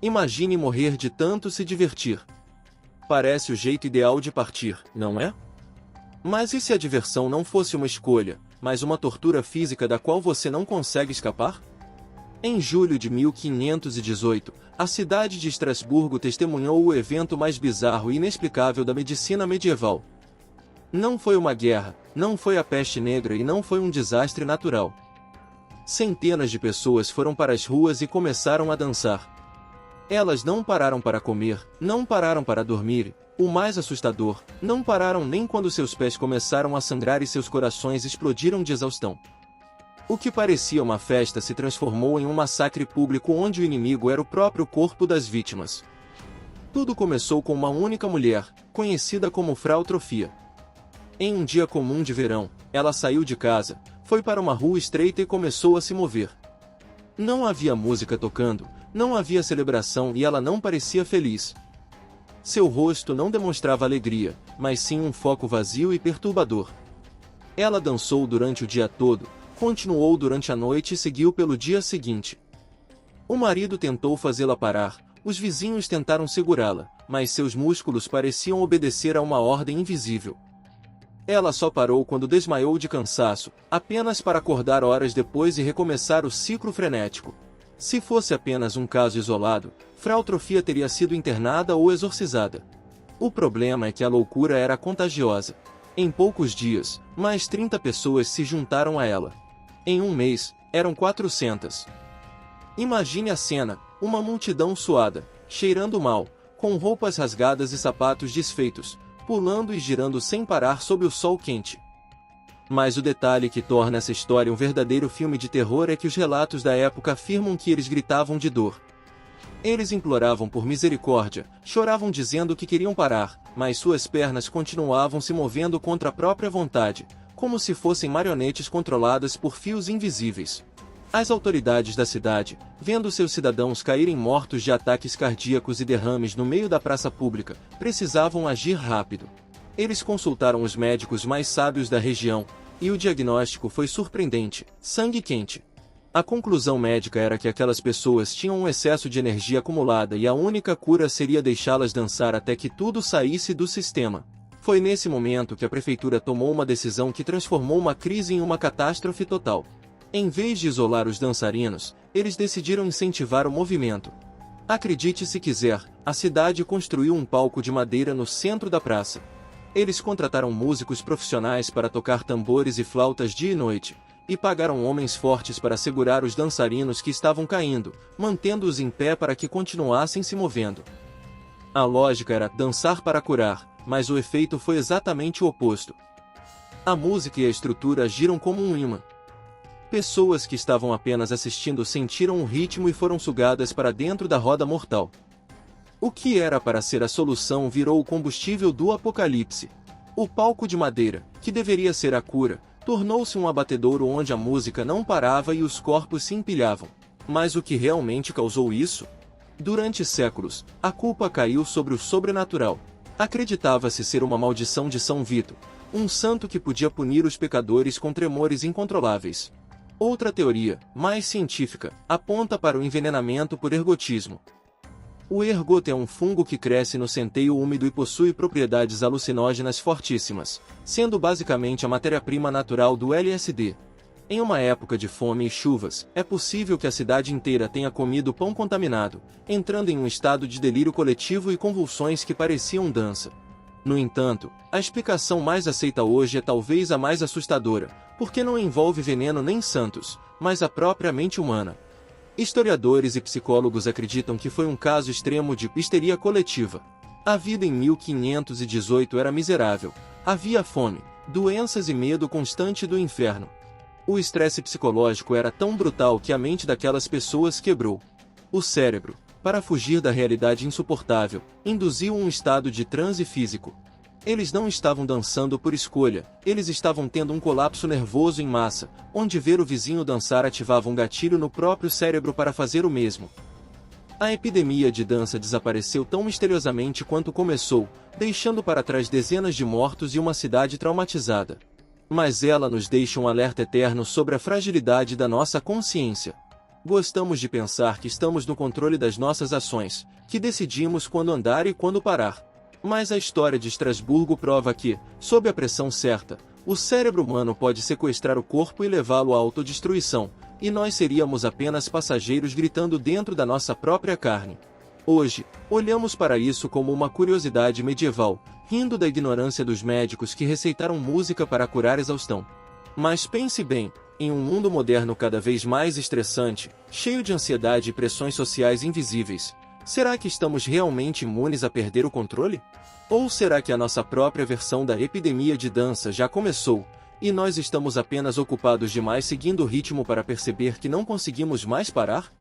Imagine morrer de tanto se divertir. Parece o jeito ideal de partir, não é? Mas e se a diversão não fosse uma escolha, mas uma tortura física da qual você não consegue escapar? Em julho de 1518, a cidade de Estrasburgo testemunhou o evento mais bizarro e inexplicável da medicina medieval. Não foi uma guerra, não foi a peste negra e não foi um desastre natural. Centenas de pessoas foram para as ruas e começaram a dançar. Elas não pararam para comer, não pararam para dormir, o mais assustador, não pararam nem quando seus pés começaram a sangrar e seus corações explodiram de exaustão. O que parecia uma festa se transformou em um massacre público onde o inimigo era o próprio corpo das vítimas. Tudo começou com uma única mulher, conhecida como Frau Trofia. Em um dia comum de verão, ela saiu de casa, foi para uma rua estreita e começou a se mover. Não havia música tocando, não havia celebração e ela não parecia feliz. Seu rosto não demonstrava alegria, mas sim um foco vazio e perturbador. Ela dançou durante o dia todo, continuou durante a noite e seguiu pelo dia seguinte. O marido tentou fazê-la parar, os vizinhos tentaram segurá-la, mas seus músculos pareciam obedecer a uma ordem invisível. Ela só parou quando desmaiou de cansaço, apenas para acordar horas depois e recomeçar o ciclo frenético. Se fosse apenas um caso isolado, Frau Trofia teria sido internada ou exorcizada. O problema é que a loucura era contagiosa. Em poucos dias, mais 30 pessoas se juntaram a ela. Em um mês, eram 400. Imagine a cena, uma multidão suada, cheirando mal, com roupas rasgadas e sapatos desfeitos, pulando e girando sem parar sob o sol quente. Mas o detalhe que torna essa história um verdadeiro filme de terror é que os relatos da época afirmam que eles gritavam de dor. Eles imploravam por misericórdia, choravam dizendo que queriam parar, mas suas pernas continuavam se movendo contra a própria vontade, como se fossem marionetes controladas por fios invisíveis. As autoridades da cidade, vendo seus cidadãos caírem mortos de ataques cardíacos e derrames no meio da praça pública, precisavam agir rápido. Eles consultaram os médicos mais sábios da região, e o diagnóstico foi surpreendente: sangue quente. A conclusão médica era que aquelas pessoas tinham um excesso de energia acumulada e a única cura seria deixá-las dançar até que tudo saísse do sistema. Foi nesse momento que a prefeitura tomou uma decisão que transformou uma crise em uma catástrofe total. Em vez de isolar os dançarinos, eles decidiram incentivar o movimento. Acredite se quiser, a cidade construiu um palco de madeira no centro da praça. Eles contrataram músicos profissionais para tocar tambores e flautas dia e noite, e pagaram homens fortes para segurar os dançarinos que estavam caindo, mantendo-os em pé para que continuassem se movendo. A lógica era dançar para curar, mas o efeito foi exatamente o oposto. A música e a estrutura agiram como um imã. Pessoas que estavam apenas assistindo sentiram o ritmo e foram sugadas para dentro da roda mortal. O que era para ser a solução virou o combustível do apocalipse. O palco de madeira, que deveria ser a cura, tornou-se um abatedouro onde a música não parava e os corpos se empilhavam. Mas o que realmente causou isso? Durante séculos, a culpa caiu sobre o sobrenatural. Acreditava-se ser uma maldição de São Vito, um santo que podia punir os pecadores com tremores incontroláveis. Outra teoria, mais científica, aponta para o envenenamento por ergotismo. O ergot é um fungo que cresce no centeio úmido e possui propriedades alucinógenas fortíssimas, sendo basicamente a matéria-prima natural do LSD. Em uma época de fome e chuvas, é possível que a cidade inteira tenha comido pão contaminado, entrando em um estado de delírio coletivo e convulsões que pareciam dança. No entanto, a explicação mais aceita hoje é talvez a mais assustadora, porque não envolve veneno nem santos, mas a própria mente humana. Historiadores e psicólogos acreditam que foi um caso extremo de histeria coletiva. A vida em 1518 era miserável. Havia fome, doenças e medo constante do inferno. O estresse psicológico era tão brutal que a mente daquelas pessoas quebrou. O cérebro, para fugir da realidade insuportável, induziu um estado de transe físico. Eles não estavam dançando por escolha, eles estavam tendo um colapso nervoso em massa, onde ver o vizinho dançar ativava um gatilho no próprio cérebro para fazer o mesmo. A epidemia de dança desapareceu tão misteriosamente quanto começou, deixando para trás dezenas de mortos e uma cidade traumatizada. Mas ela nos deixa um alerta eterno sobre a fragilidade da nossa consciência. Gostamos de pensar que estamos no controle das nossas ações, que decidimos quando andar e quando parar. Mas a história de Estrasburgo prova que, sob a pressão certa, o cérebro humano pode sequestrar o corpo e levá-lo à autodestruição, e nós seríamos apenas passageiros gritando dentro da nossa própria carne. Hoje, olhamos para isso como uma curiosidade medieval, rindo da ignorância dos médicos que receitaram música para curar exaustão. Mas pense bem, em um mundo moderno cada vez mais estressante, cheio de ansiedade e pressões sociais invisíveis, será que estamos realmente imunes a perder o controle? Ou será que a nossa própria versão da epidemia de dança já começou, e nós estamos apenas ocupados demais seguindo o ritmo para perceber que não conseguimos mais parar?